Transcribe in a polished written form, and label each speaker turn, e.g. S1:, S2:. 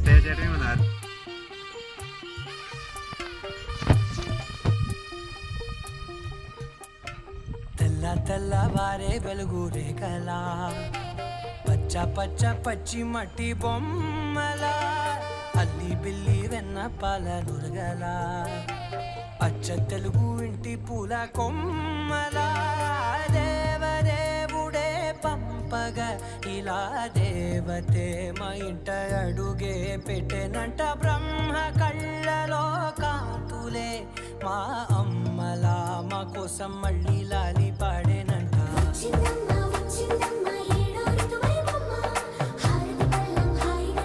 S1: చేయటమే ఉన్నారు.
S2: తెల్లవారే వెలుగు రేఖలా పచ్చ పచ్చ పచ్చి మట్టి బొమ్మలా అల్లి బిల్లి వెన్న పాల నురగలా అచ్చ తెలుగు ఇంటి పూల కొమ్మలా దేవదేవుడే పంపగ ఇలా దేవతే మా ఇంట అడుగే పెట్టెనంట బ్రహ్మ కళ్ళలో కాంతులే మా అమ్మలా మా కోసం మళ్ళీ లాలి పాడేనంట.